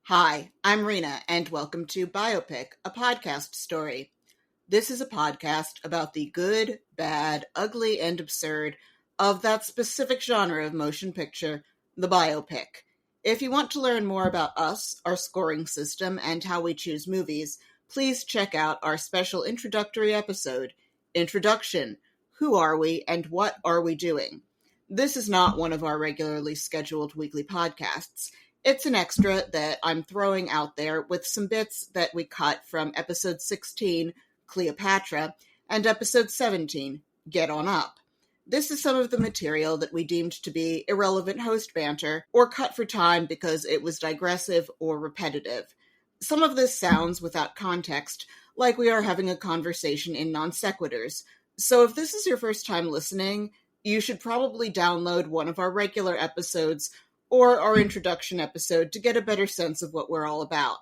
Hi, I'm Rena, and welcome to Biopic, a podcast story. This is a podcast about the good, bad, ugly, and absurd of that specific genre of motion picture, the biopic. If you want to learn more about us, our scoring system, and how we choose movies, please check out our special introductory episode, Introduction: Who Are We and What Are We Doing? This is not one of our regularly scheduled weekly podcasts. It's an extra that I'm throwing out there with some bits that we cut from episode 16, Cleopatra, and episode 17, Get On Up. This is some of the material that we deemed to be irrelevant host banter, or cut for time because it was digressive or repetitive. Some of this sounds, without context, like we are having a conversation in non sequiturs. So if this is your first time listening, you should probably download one of our regular episodes or our introduction episode to get a better sense of what we're all about.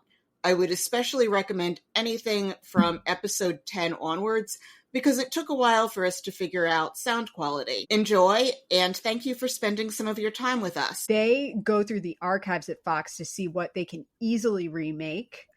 I would especially recommend anything from episode 10 onwards, because it took a while for us to figure out sound quality. Enjoy, and thank you for spending some of your time with us. They go through the archives at Fox to see what they can easily remake,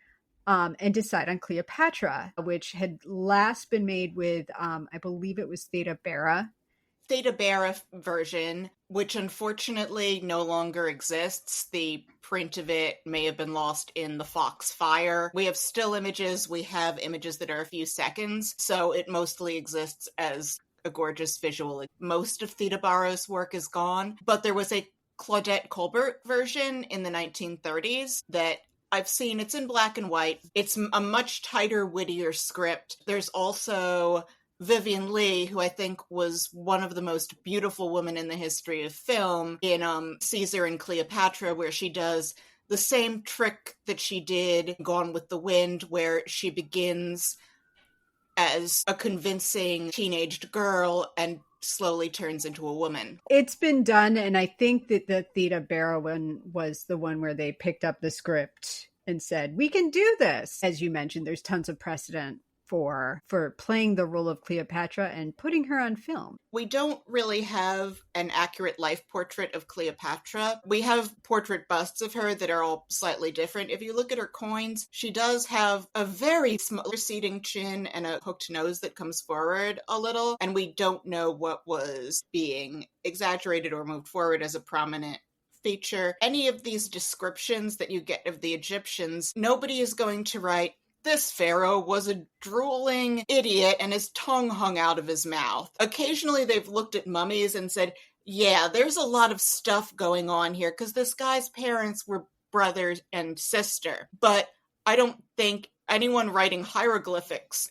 and decide on Cleopatra, which had last been made with, I believe it was Theta Bara version, which unfortunately no longer exists. The print of it may have been lost in the Fox fire. We have still images. We have images that are a few seconds, so it mostly exists as a gorgeous visual. Most of Theta Bara's work is gone, but there was a Claudette Colbert version in the 1930s that I've seen. It's in black and white. It's a much tighter, wittier script. There's also Vivien Leigh, who I think was one of the most beautiful women in the history of film, in Caesar and Cleopatra, where she does the same trick that she did Gone with the Wind, where she begins as a convincing teenaged girl and slowly turns into a woman. It's been done, and I think that the Theta Bara one was the one where they picked up the script and said, we can do this. As you mentioned, there's tons of precedent for playing the role of Cleopatra and putting her on film. We don't really have an accurate life portrait of Cleopatra. We have portrait busts of her that are all slightly different. If you look at her coins, she does have a very small receding chin and a hooked nose that comes forward a little, and we don't know what was being exaggerated or moved forward as a prominent feature. Any of these descriptions that you get of the Egyptians, nobody is going to write, this pharaoh was a drooling idiot and his tongue hung out of his mouth. Occasionally they've looked at mummies and said, yeah, there's a lot of stuff going on here because this guy's parents were brother and sister. But I don't think anyone writing hieroglyphics,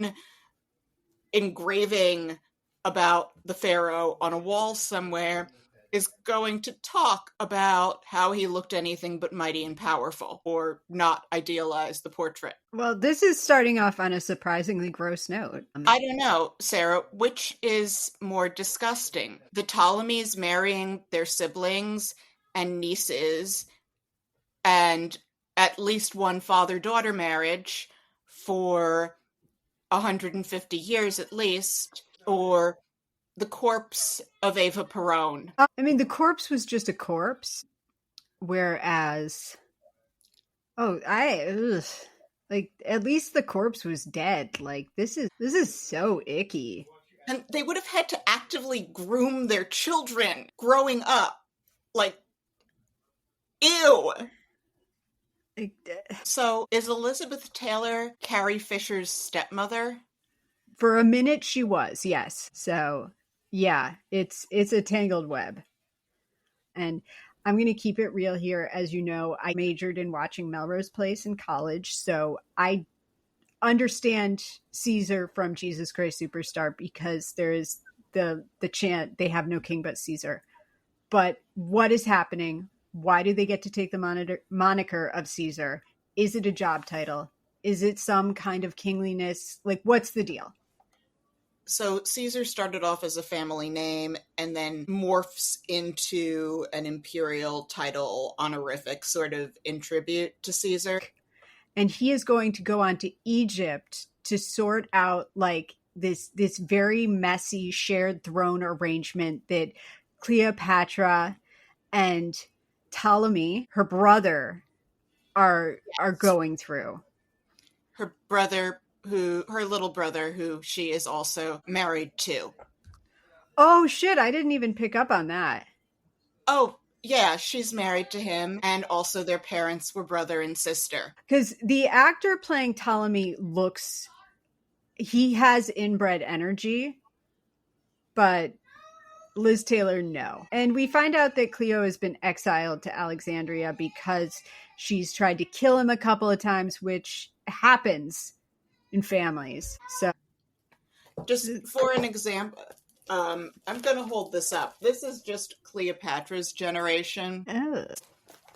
engraving about the pharaoh on a wall somewhere, is going to talk about how he looked anything but mighty and powerful, or not idealize the portrait. Well, this is starting off on a surprisingly gross note. I don't know, Sarah, which is more disgusting? The Ptolemies marrying their siblings and nieces, and at least one father-daughter marriage for 150 years at least, or the corpse of Eva Peron. I mean, the corpse was just a corpse, whereas, like, at least the corpse was dead. Like, this is so icky. And they would have had to actively groom their children growing up. Like, ew. So, is Elizabeth Taylor Carrie Fisher's stepmother? For a minute, she was, yes. So, yeah, it's a tangled web. And I'm going to keep it real here. As you know, I majored in watching Melrose Place in college, so I understand Caesar from Jesus Christ Superstar because there is the chant, they have no king but Caesar. But what is happening? Why do they get to take the moniker of Caesar? Is it a job title? Is it some kind of kingliness? Like, what's the deal? So Caesar started off as a family name and then morphs into an imperial title, honorific, sort of in tribute to Caesar. And he is going to go on to Egypt to sort out like this very messy shared throne arrangement that Cleopatra and Ptolemy, her brother, are going through. Her little brother, who she is also married to. Oh shit, I didn't even pick up on that. Oh, yeah, she's married to him, and also their parents were brother and sister. Because the actor playing Ptolemy he has inbred energy, but Liz Taylor, no. And we find out that Cleo has been exiled to Alexandria because she's tried to kill him a couple of times, which happens in families. So, just for an example, I'm going to hold this up. This is just Cleopatra's generation. Oh.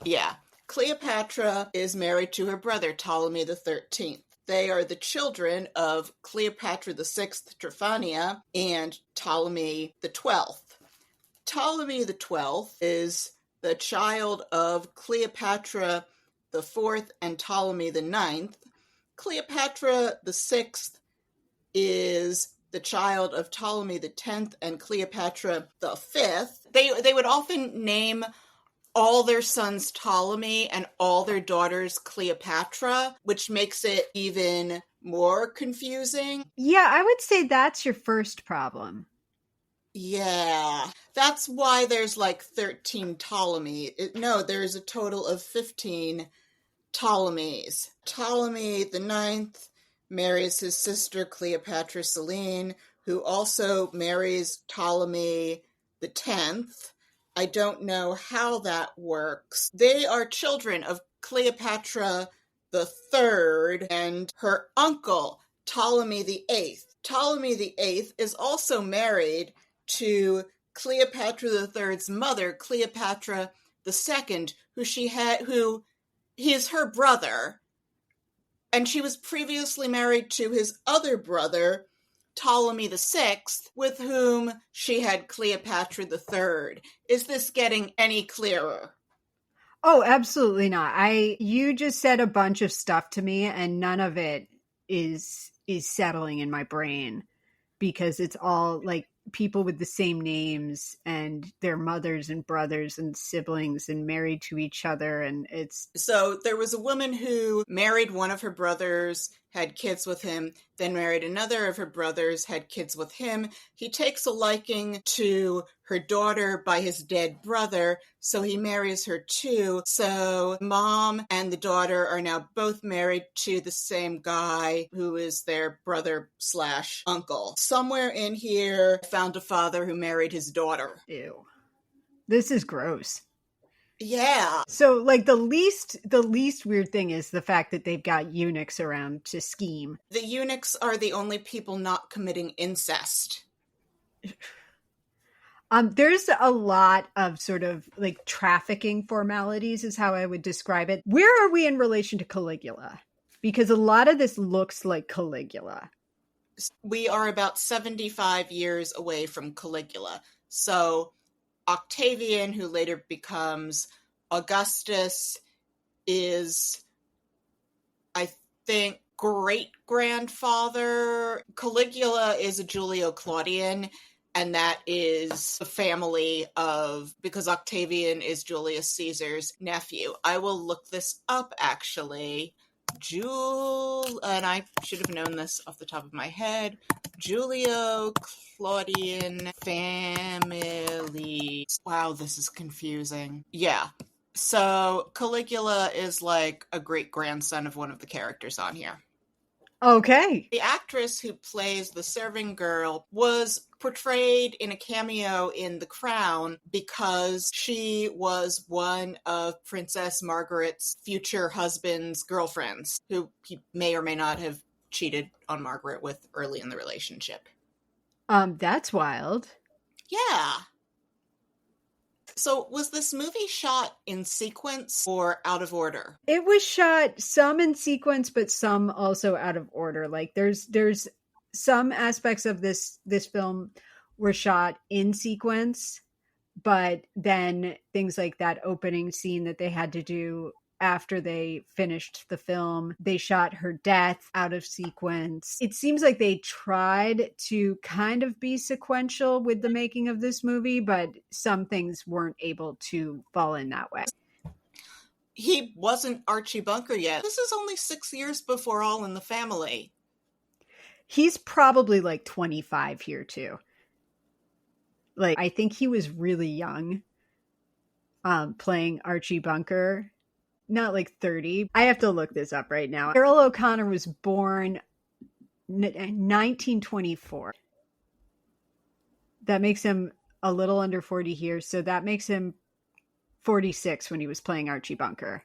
Yeah. Cleopatra is married to her brother, Ptolemy the 13th. They are the children of Cleopatra the 6th, Tryphania, and Ptolemy the 12th. Ptolemy the 12th is the child of Cleopatra the 4th and Ptolemy the 9th. Cleopatra the 6th is the child of Ptolemy the 10th and Cleopatra the 5th. They would often name all their sons Ptolemy and all their daughters Cleopatra, which makes it even more confusing. Yeah, I would say that's your first problem. Yeah, that's why there's like 13 Ptolemy. No, there's a total of 15 Ptolemies. Ptolemy the 9th marries his sister Cleopatra Selene, who also marries Ptolemy the 10th. I don't know how that works. They are children of Cleopatra the 3rd and her uncle, Ptolemy the 8th. Ptolemy the 8th is also married to Cleopatra the 3rd's mother, Cleopatra the 2nd, who he is her brother, and she was previously married to his other brother, Ptolemy the 6th, with whom she had Cleopatra the 3rd. Is this getting any clearer? Oh, absolutely not. You just said a bunch of stuff to me, and none of it is settling in my brain, because it's all like people with the same names and their mothers and brothers and siblings and married to each other. And so there was a woman who married one of her brothers, had kids with him, then married another of her brothers, had kids with him. He takes a liking to her daughter by his dead brother, so he marries her too. So mom and the daughter are now both married to the same guy who is their brother/uncle. Somewhere in here, I found a father who married his daughter. Ew. This is gross. Yeah. So like the least weird thing is the fact that they've got eunuchs around to scheme. The eunuchs are the only people not committing incest. There's a lot of sort of like trafficking formalities is how I would describe it. Where are we in relation to Caligula? Because a lot of this looks like Caligula. We are about 75 years away from Caligula. So Octavian, who later becomes Augustus, is, I think, great-grandfather. Caligula is a Julio-Claudian, and that is the family of, because Octavian is Julius Caesar's nephew. I will look this up, actually. And I should have known this off the top of my head. Julio-Claudian family. Wow, this is confusing. Yeah. So Caligula is like a great-grandson of one of the characters on here. Okay. The actress who plays the serving girl was portrayed in a cameo in The Crown because she was one of Princess Margaret's future husband's girlfriends, who he may or may not have cheated on Margaret with early in the relationship. That's wild. Yeah. So was this movie shot in sequence or out of order? It was shot some in sequence, but some also out of order. Like there's some aspects of this film were shot in sequence, but then things like that opening scene that they had to do after they finished the film, they shot her death out of sequence. It seems like they tried to kind of be sequential with the making of this movie, but some things weren't able to fall in that way. he wasn't Archie Bunker yet. This is only 6 years before All in the Family. He's probably like 25 here too. Like, I think he was really young, playing Archie Bunker. Not like 30. I have to look this up right now. Carroll O'Connor was born 1924. That makes him a little under 40 here. So that makes him 46 when he was playing Archie Bunker.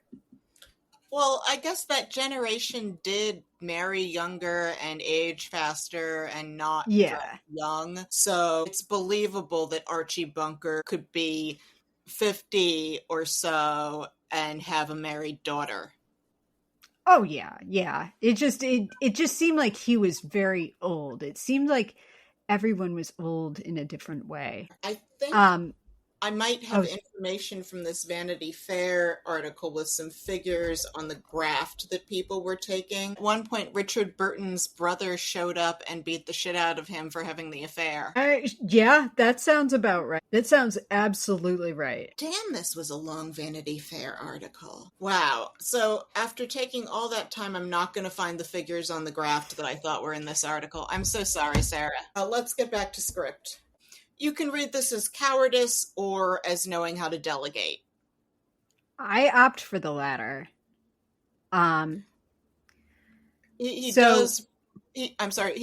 Well, I guess that generation did marry younger and age faster and not young. So it's believable that Archie Bunker could be 50 or so and have a married daughter. Oh yeah. It just seemed like he was very old. It seemed like everyone was old in a different way. I think I might have information from this Vanity Fair article with some figures on the graft that people were taking. At one point, Richard Burton's brother showed up and beat the shit out of him for having the affair. Yeah, that sounds about right. That sounds absolutely right. Damn, this was a long Vanity Fair article. Wow. So after taking all that time, I'm not going to find the figures on the graft that I thought were in this article. I'm so sorry, Sarah. Let's get back to script. You can read this as cowardice or as knowing how to delegate. I opt for the latter. He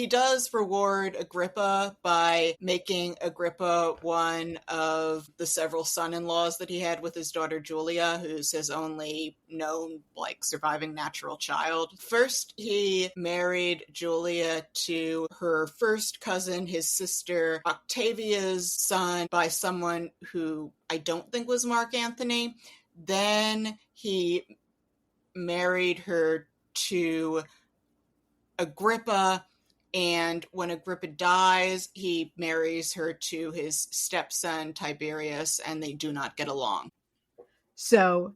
does reward Agrippa by making Agrippa one of the several son-in-laws that he had with his daughter Julia, who's his only known, surviving natural child. First, he married Julia to her first cousin, his sister Octavia's son, by someone who I don't think was Mark Antony. Then he married her to Agrippa, and when Agrippa dies, he marries her to his stepson Tiberius, and they do not get along. So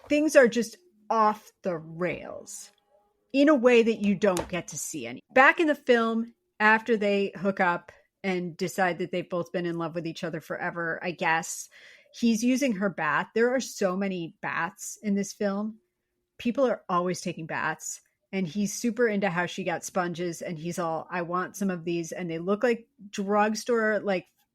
things are just off the rails in a way that you don't get to see any. Back in the film, after they hook up and decide that they've both been in love with each other forever, I guess, he's using her bath. There are so many baths in this film. People are always taking baths. And he's super into how she got sponges, and he's all, I want some of these. And they look like drugstore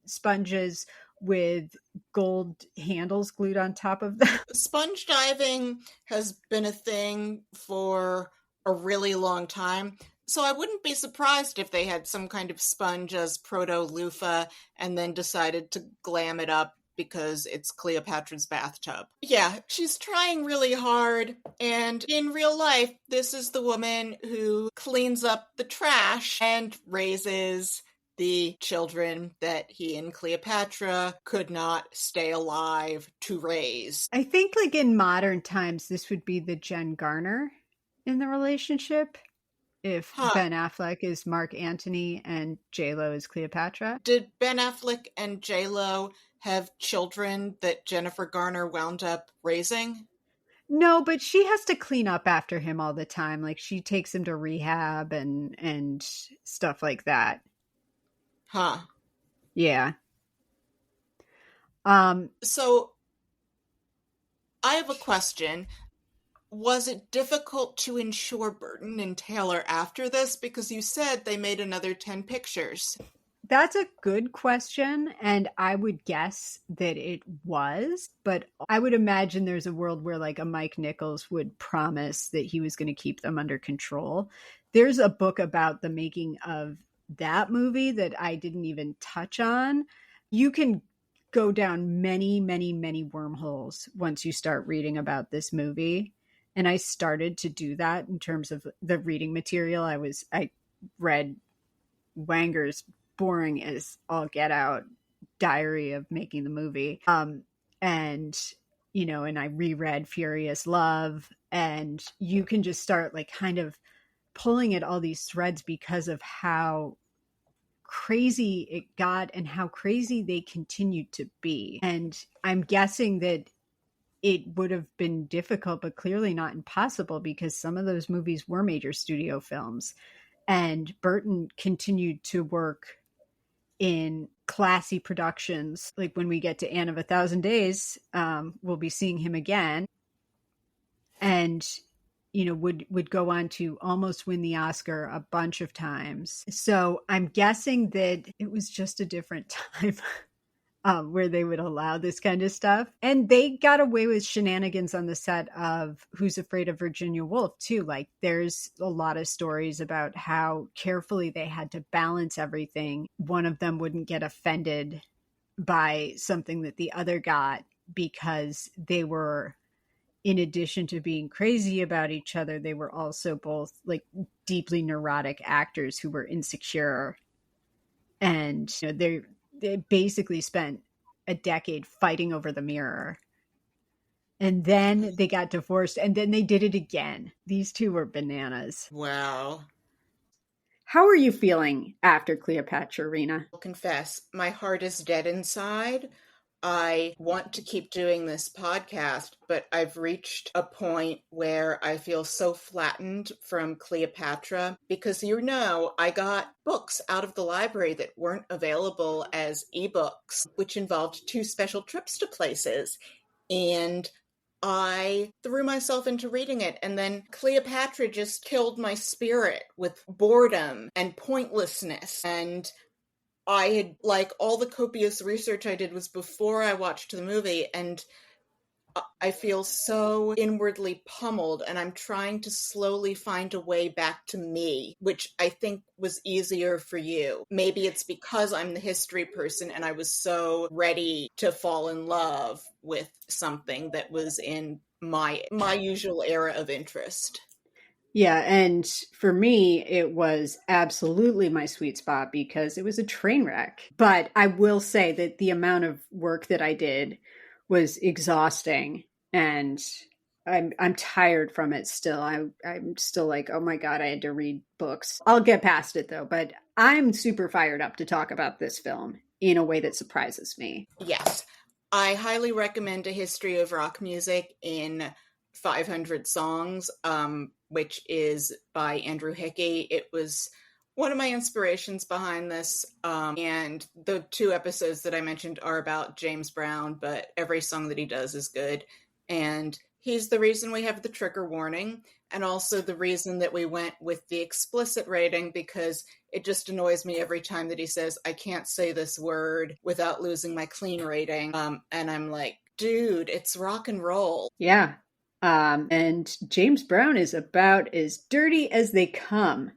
sponges with gold handles glued on top of them. Sponge diving has been a thing for a really long time. So I wouldn't be surprised if they had some kind of sponge as proto-loofah and then decided to glam it up because it's Cleopatra's bathtub. Yeah, she's trying really hard, and in real life, this is the woman who cleans up the trash and raises the children that he and Cleopatra could not stay alive to raise. I think in modern times, this would be the Jen Garner in the relationship. If Ben Affleck is Mark Antony and J-Lo is Cleopatra. Did Ben Affleck and J-Lo have children that Jennifer Garner wound up raising? No, but she has to clean up after him all the time. She takes him to rehab and stuff like that. Huh. Yeah. So I have a question. Was it difficult to insure Burton and Taylor after this? Because you said they made another 10 pictures. That's a good question, and I would guess that it was, but I would imagine there's a world where a Mike Nichols would promise that he was going to keep them under control. There's a book about the making of that movie that I didn't even touch on. You can go down many, many, many wormholes once you start reading about this movie. And I started to do that in terms of the reading material. I read Wanger's boring as all get out diary of making the movie. And I reread Furious Love, and you can just start kind of pulling at all these threads because of how crazy it got and how crazy they continued to be. And I'm guessing that it would have been difficult, but clearly not impossible, because some of those movies were major studio films. And Burton continued to work in classy productions. When we get to Anne of a Thousand Days, we'll be seeing him again. and would go on to almost win the Oscar a bunch of times. So I'm guessing that it was just a different time. Where they would allow this kind of stuff. And they got away with shenanigans on the set of Who's Afraid of Virginia Woolf, too. Like, there's a lot of stories about how carefully they had to balance everything. One of them wouldn't get offended by something that the other got, because they were, in addition to being crazy about each other, they were also both like deeply neurotic actors who were insecure. And they basically spent a decade fighting over the mirror. And then they got divorced, and then they did it again. These two were bananas. Wow. How are you feeling after Cleopatra, Rena? I'll confess, my heart is dead inside. I want to keep doing this podcast, but I've reached a point where I feel so flattened from Cleopatra because, I got books out of the library that weren't available as ebooks, which involved 2 special trips to places. And I threw myself into reading it, and then Cleopatra just killed my spirit with boredom and pointlessness. And I had, all the copious research I did was before I watched the movie, and I feel so inwardly pummeled, and I'm trying to slowly find a way back to me, which I think was easier for you. Maybe it's because I'm the history person and I was so ready to fall in love with something that was in my usual era of interest. Yeah, and for me, it was absolutely my sweet spot because it was a train wreck. But I will say that the amount of work that I did was exhausting, and I'm tired from it still. I'm still like, oh my God, I had to read books. I'll get past it though, but I'm super fired up to talk about this film in a way that surprises me. Yes, I highly recommend A History of Rock Music in 500 Songs, which is by Andrew Hickey. It was one of my inspirations behind this, and the 2 episodes that I mentioned are about James Brown, but every song that he does is good, and he's the reason we have the trigger warning, and also the reason that we went with the explicit rating, because it just annoys me every time that he says, I can't say this word without losing my clean rating, and I'm like, dude, it's rock and roll. Yeah. And James Brown is about as dirty as they come.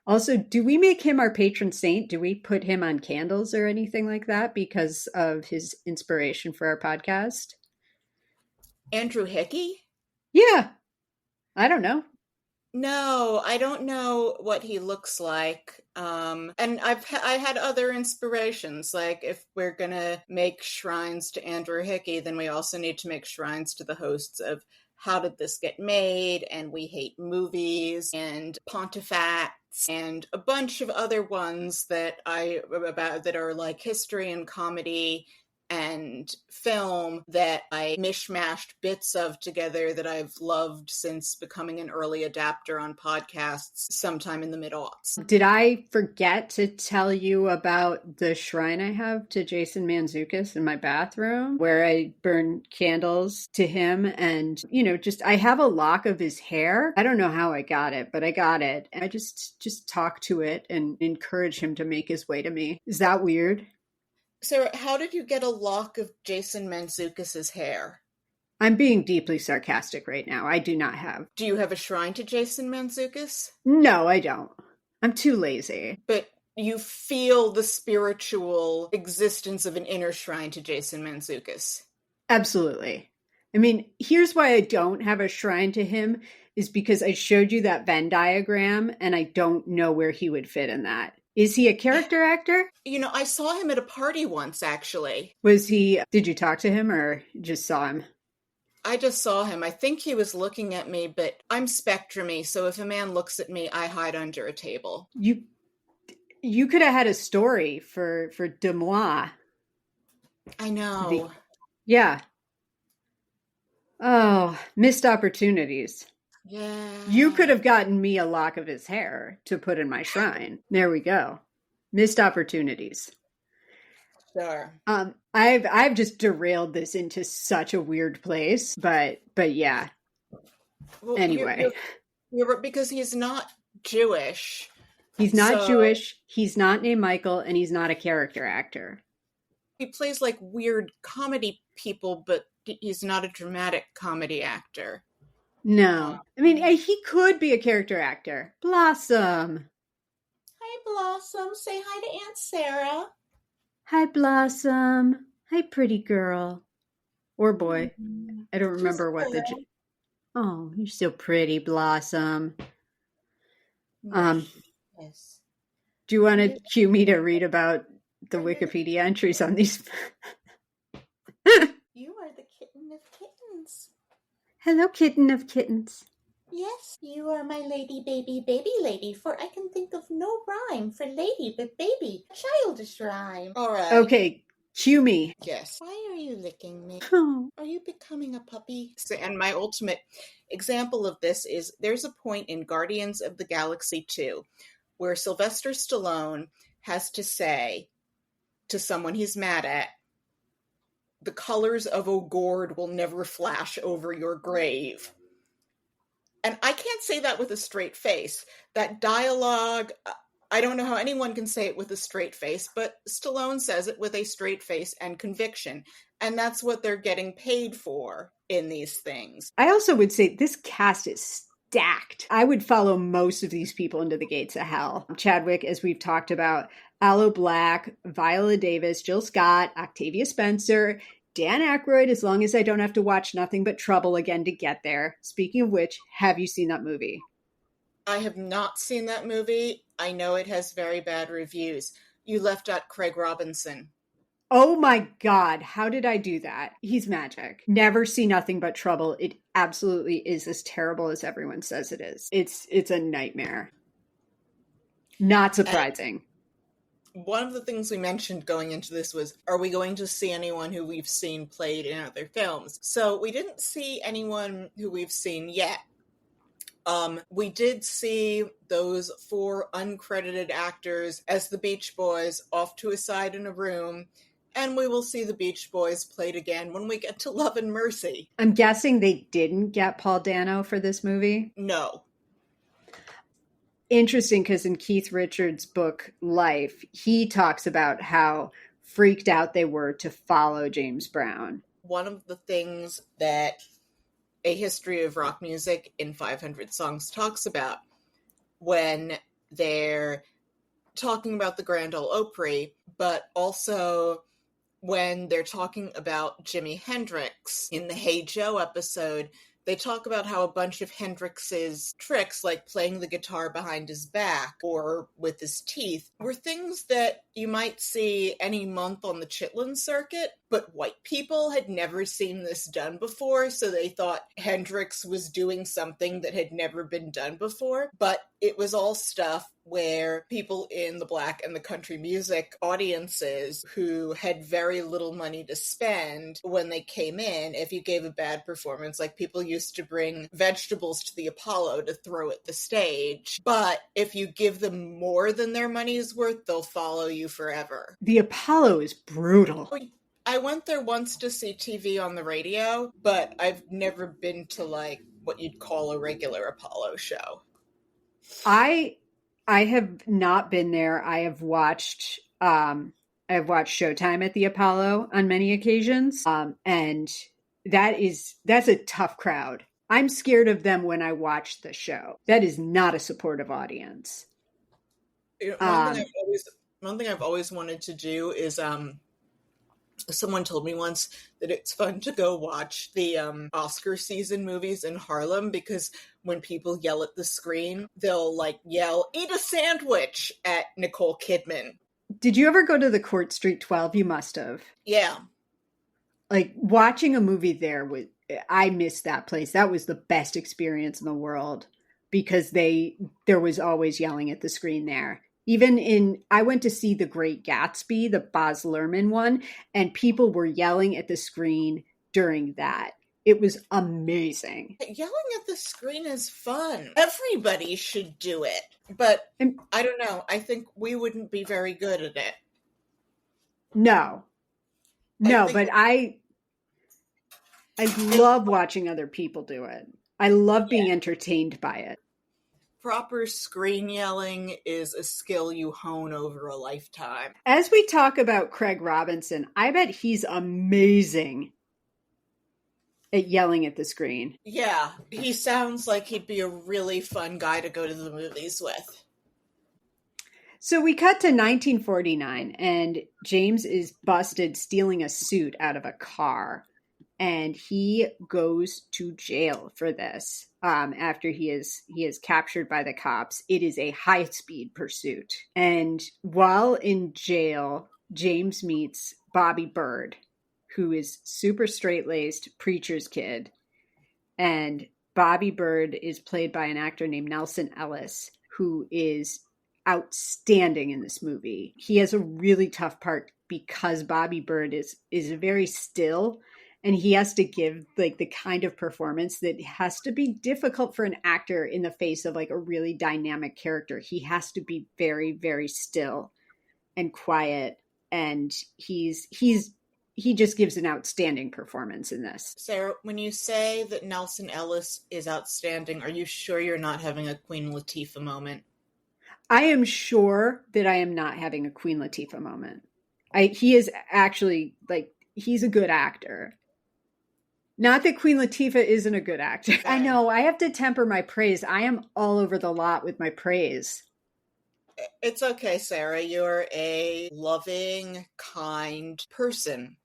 Also, do we make him our patron saint? Do we put him on candles or anything like that because of his inspiration for our podcast? Andrew Hickey? Yeah. I don't know. No, I don't know what he looks like. And I had other inspirations. Like, if we're gonna make shrines to Andrew Hickey, then we also need to make shrines to the hosts of How Did This Get Made? And We Hate Movies and Pontifacts and a bunch of other ones that are like history and comedy and film that I mishmashed bits of together that I've loved since becoming an early adapter on podcasts sometime in the mid-aughts. Did I forget to tell you about the shrine I have to Jason Mantzoukas in my bathroom, where I burn candles to him? And, I have a lock of his hair. I don't know how I got it, but I got it. And I just talk to it and encourage him to make his way to me. Is that weird? Sarah, how did you get a lock of Jason Mantzoukas' hair? I'm being deeply sarcastic right now. I do not have. Do you have a shrine to Jason Mantzoukas? No, I don't. I'm too lazy. But you feel the spiritual existence of an inner shrine to Jason Mantzoukas. Absolutely. I mean, here's why I don't have a shrine to him is because I showed you that Venn diagram and I don't know where he would fit in that. Is he a character actor? I saw him at a party once, actually. Did you talk to him or just saw him? I just saw him. I think he was looking at me, but I'm spectrumy, so if a man looks at me, I hide under a table. You could have had a story for Deux Mois. I know. Yeah. Oh, missed opportunities. Yeah. You could have gotten me a lock of his hair to put in my shrine. There we go. Missed opportunities. Sure. I've just derailed this into such a weird place, but yeah. Well, Anyway, you're because he's not Jewish. he's not So Jewish, he's not named Michael, and he's not a character actor. he plays like weird comedy people, but he's not a dramatic comedy actor. No. I mean, he could be a character actor. Blossom. Hi, Blossom. Say hi to Aunt Sarah. Hi, Blossom. Hi, pretty girl. Or boy. I don't remember what the... Oh, you're so pretty, Blossom. Yes. Do you want to cue me to read about the Wikipedia entries on these? You are the kitten of kittens. Hello, kitten of kittens. Yes, you are my lady, baby, baby lady, for I can think of no rhyme for lady but baby. A childish rhyme. All right. Okay, cue me. Yes. Why are you licking me? Oh. Are you becoming a puppy? And my ultimate example of this is there's a point in Guardians of the Galaxy 2 where Sylvester Stallone has to say to someone he's mad at, the colors of a gourd will never flash over your grave. And I can't say that with a straight face. That dialogue, I don't know how anyone can say it with a straight face, but Stallone says it with a straight face and conviction. And that's what they're getting paid for in these things. I also would say this cast is stacked. I would follow most of these people into the gates of hell. Chadwick, as we've talked about, Aloe Black, Viola Davis, Jill Scott, Octavia Spencer, Dan Aykroyd, as long as I don't have to watch Nothing But Trouble again to get there. Speaking of which, have you seen that movie? I have not seen that movie. I know it has very bad reviews. You left out Craig Robinson. Oh my God, how did I do that? He's magic. Never see Nothing But Trouble. It absolutely is as terrible as everyone says it is. It's a nightmare. Not surprising. And one of the things we mentioned going into this was, are we going to see anyone who we've seen played in other films? So we didn't see anyone who we've seen yet. We did see those 4 uncredited actors as the Beach Boys off to a side in a room, and we will see the Beach Boys played again when we get to Love and Mercy. I'm guessing they didn't get Paul Dano for this movie? No. Interesting, because in Keith Richards' book, Life, he talks about how freaked out they were to follow James Brown. One of the things that A History of Rock Music in 500 Songs talks about when they're talking about the Grand Ole Opry, but also when they're talking about Jimi Hendrix in the Hey Joe episode, they talk about how a bunch of Hendrix's tricks, like playing the guitar behind his back or with his teeth, were things that you might see any month on the Chitlin circuit, but white people had never seen this done before, so they thought Hendrix was doing something that had never been done before. But it was all stuff where people in the Black and the country music audiences who had very little money to spend when they came in, if you gave a bad performance, like people used to bring vegetables to the Apollo to throw at the stage, but if you give them more than their money's worth, they'll follow you forever. The Apollo is brutal. I went there once to see TV on the radio, but I've never been to like what you'd call a regular Apollo show. I have not been there. I have watched Showtime at the Apollo on many occasions. And that's a tough crowd. I'm scared of them when I watch the show. That is not a supportive audience. One thing I've always wanted to do is someone told me once that it's fun to go watch the Oscar season movies in Harlem, because when people yell at the screen, they'll like yell, "Eat a sandwich" at Nicole Kidman. Did you ever go to the Court Street 12? You must have. Yeah. Like watching a movie there, I missed that place. That was the best experience in the world, because there was always yelling at the screen there. I went to see The Great Gatsby, the Baz Luhrmann one, and people were yelling at the screen during that. It was amazing. Yelling at the screen is fun. Everybody should do it. But I don't know. I think we wouldn't be very good at it. No, but I love watching other people do it. I love being entertained by it. Proper screen yelling is a skill you hone over a lifetime. As we talk about Craig Robinson, I bet he's amazing at yelling at the screen. Yeah, he sounds like he'd be a really fun guy to go to the movies with. So we cut to 1949, and James is busted stealing a suit out of a car. And he goes to jail for this after he is captured by the cops. It is a high-speed pursuit. And while in jail, James meets Bobby Bird, who is super straight-laced preacher's kid. And Bobby Bird is played by an actor named Nelson Ellis, who is outstanding in this movie. He has a really tough part because Bobby Bird is very still, and he has to give like the kind of performance that has to be difficult for an actor in the face of like a really dynamic character. He has to be very, very still and quiet, and he just gives an outstanding performance in this. Sarah, when you say that Nelson Ellis is outstanding, are you sure you're not having a Queen Latifah moment? I am sure that I am not having a Queen Latifah moment. He is actually, like, he's a good actor. Not that Queen Latifah isn't a good actor. Okay. I know, I have to temper my praise. I am all over the lot with my praise. It's okay, Sarah. You're a loving, kind person.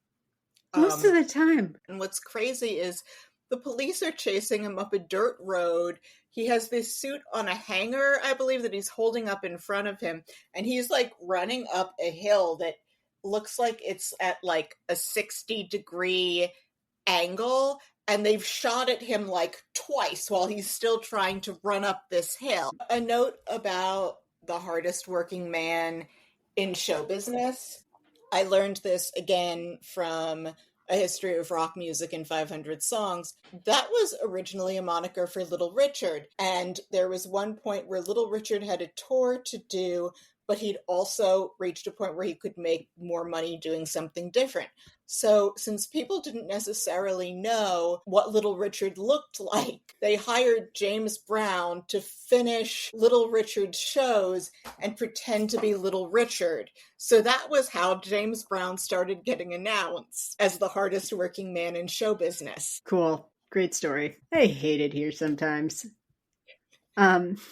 Most of the time. And what's crazy is the police are chasing him up a dirt road. He has this suit on a hanger, I believe, that he's holding up in front of him. And he's like running up a hill that looks like it's at like a 60-degree angle. And they've shot at him like twice while he's still trying to run up this hill. A note about the hardest working man in show business. I learned this again from A History of Rock Music in 500 Songs. That was originally a moniker for Little Richard. And there was one point where Little Richard had a tour to do, but he'd also reached a point where he could make more money doing something different. So since people didn't necessarily know what Little Richard looked like, they hired James Brown to finish Little Richard's shows and pretend to be Little Richard. So that was how James Brown started getting announced as the hardest working man in show business. Cool. Great story. I hate it here sometimes.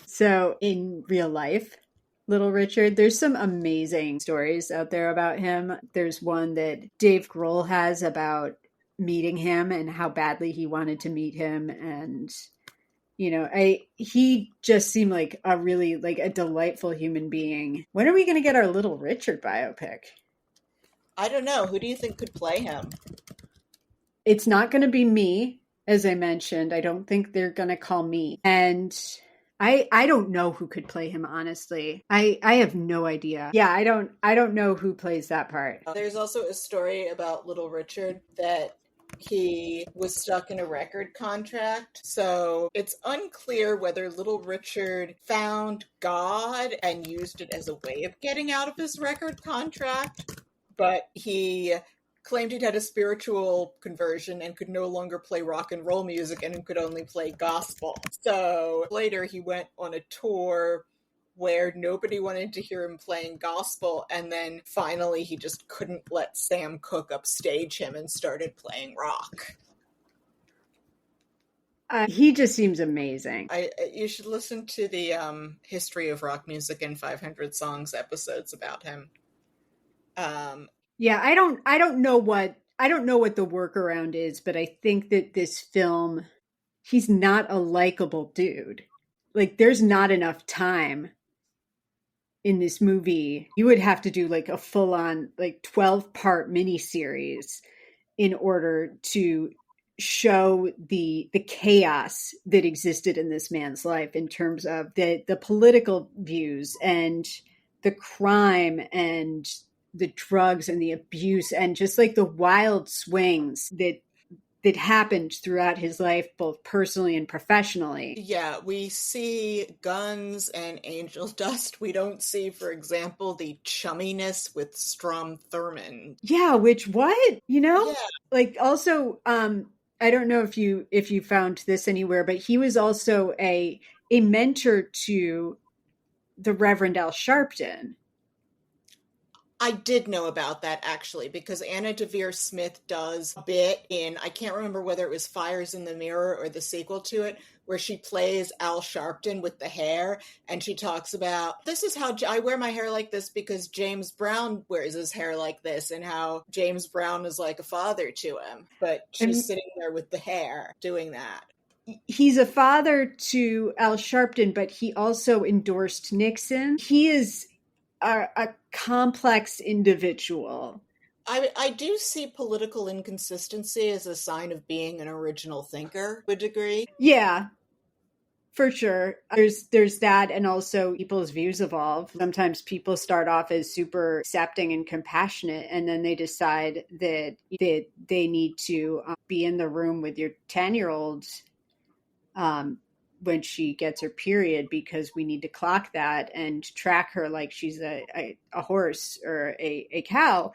So in real life, Little Richard, there's some amazing stories out there about him. There's one that Dave Grohl has about meeting him and how badly he wanted to meet him. And, you know, he just seemed like a really, like a delightful human being. When are we going to get our Little Richard biopic? I don't know. Who do you think could play him? It's not going to be me, as I mentioned. I don't think they're going to call me. And I don't know who could play him, honestly. I have no idea. Yeah, I don't know who plays that part. There's also a story about Little Richard that he was stuck in a record contract. So it's unclear whether Little Richard found God and used it as a way of getting out of his record contract, but he claimed he'd had a spiritual conversion and could no longer play rock and roll music and could only play gospel. So later he went on a tour where nobody wanted to hear him playing gospel, and then finally he just couldn't let Sam Cooke upstage him and started playing rock. He just seems amazing. You should listen to the History of Rock Music in 500 Songs episodes about him. Yeah, I don't know what the workaround is, but I think that this film, he's not a likable dude. Like, there's not enough time in this movie. You would have to do like a full-on like 12-part miniseries in order to show the chaos that existed in this man's life in terms of the political views and the crime and the drugs and the abuse and just like the wild swings that happened throughout his life, both personally and professionally. Yeah, we see guns and angel dust. We don't see, for example, the chumminess with Strom Thurmond. Yeah, which what? You know? Yeah. Like also, I don't know if you found this anywhere, but he was also a mentor to the Reverend Al Sharpton. I did know about that actually because Anna Devere Smith does a bit in, I can't remember whether it was Fires in the Mirror or the sequel to it, where she plays Al Sharpton with the hair, and she talks about, this is how I wear my hair like this because James Brown wears his hair like this, and how James Brown is like a father to him. But she's sitting there with the hair doing that. He's a father to Al Sharpton, but he also endorsed Nixon. He is a complex individual. I do see political inconsistency as a sign of being an original thinker to a degree. Yeah, for sure. There's that, and also people's views evolve. Sometimes people start off as super accepting and compassionate, and then they decide that they need to be in the room with your 10-year-old when she gets her period, because we need to clock that and track her like she's a horse or a cow.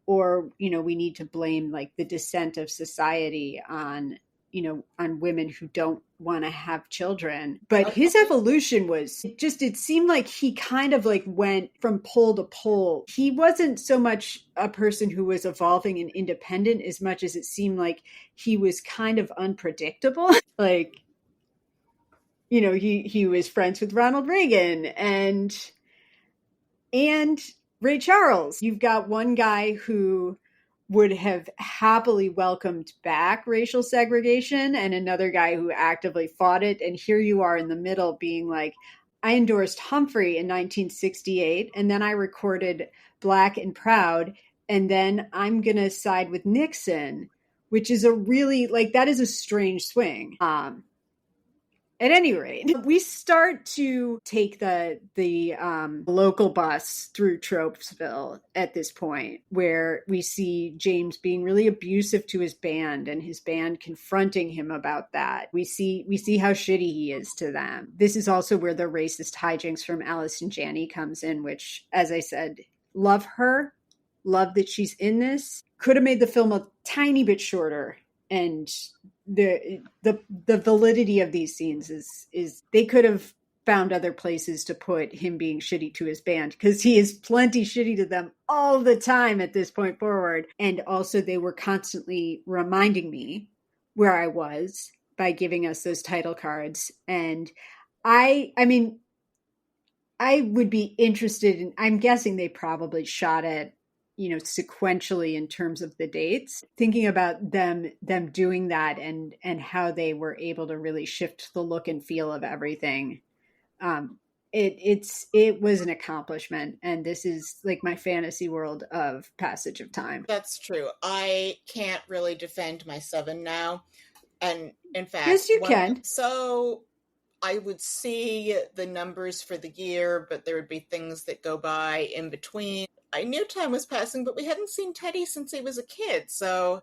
Or, we need to blame like the descent of society on women who don't want to have children. But his evolution was it seemed like he kind of like went from pole to pole. He wasn't so much a person who was evolving and independent as much as it seemed like he was kind of unpredictable. Like, he was friends with Ronald Reagan and Ray Charles. You've got one guy who would have happily welcomed back racial segregation and another guy who actively fought it. And here you are in the middle being like, I endorsed Humphrey in 1968, and then I recorded Black and Proud, and then I'm going to side with Nixon, which is a really, like, that is a strange swing. At any rate, we start to take the local bus through Tropesville at this point, where we see James being really abusive to his band and his band confronting him about that. We see how shitty he is to them. This is also where the racist hijinks from Allison Janney comes in, which, as I said, love her, love that she's in this. Could have made the film a tiny bit shorter, and the validity of these scenes is they could have found other places to put him being shitty to his band, because he is plenty shitty to them all the time at this point forward. And also they were constantly reminding me where I was by giving us those title cards. And I mean, I would be interested in, I'm guessing they probably shot it sequentially in terms of the dates, thinking about them doing that and how they were able to really shift the look and feel of everything. It was an accomplishment, and this is like my fantasy world of Passage of Time. That's true. I can't really defend my 7 now. And in fact, yes, you can. So I would see the numbers for the year, but there would be things that go by in between. I knew time was passing, but we hadn't seen Teddy since he was a kid, so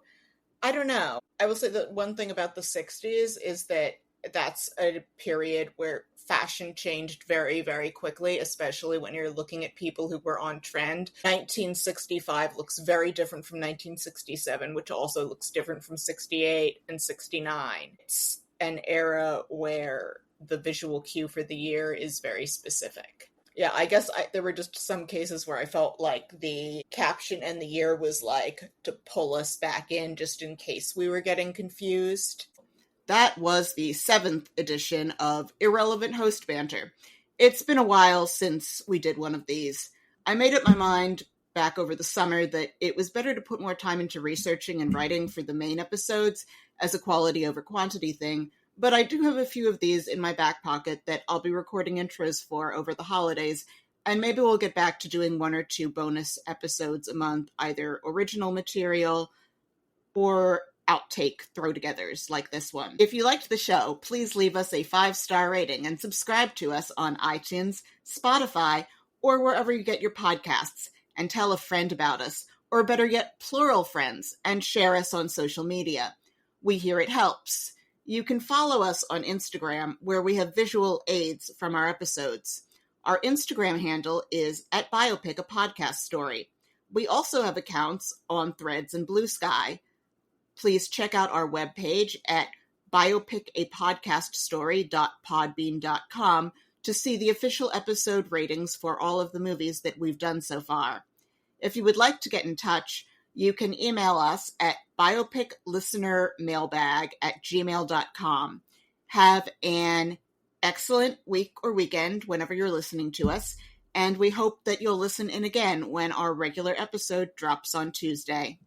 I don't know. I will say that one thing about the 60s is that that's a period where fashion changed very, very quickly, especially when you're looking at people who were on trend. 1965 looks very different from 1967, which also looks different from 68 and 69. It's an era where the visual cue for the year is very specific. Yeah, I guess there were just some cases where I felt like the caption and the year was like to pull us back in just in case we were getting confused. That was the 7th edition of Irrelevant Host Banter. It's been a while since we did one of these. I made up my mind back over the summer that it was better to put more time into researching and writing for the main episodes as a quality over quantity thing, but I do have a few of these in my back pocket that I'll be recording intros for over the holidays, and maybe we'll get back to doing 1 or 2 bonus episodes a month, either original material or outtake throw-togethers like this one. If you liked the show, please leave us a 5-star rating and subscribe to us on iTunes, Spotify, or wherever you get your podcasts, and tell a friend about us, or better yet, plural friends, and share us on social media. We hear it helps. You can follow us on Instagram, where we have visual aids from our episodes. Our Instagram handle is @Biopic, a podcast story. We also have accounts on Threads and Blue Sky. please check out our webpage at biopicapodcaststory.podbean.com to see the official episode ratings for all of the movies that we've done so far. If you would like to get in touch, you can email us at biopiclistenermailbag@gmail.com. Have an excellent week or weekend whenever you're listening to us, and we hope that you'll listen in again when our regular episode drops on Tuesday.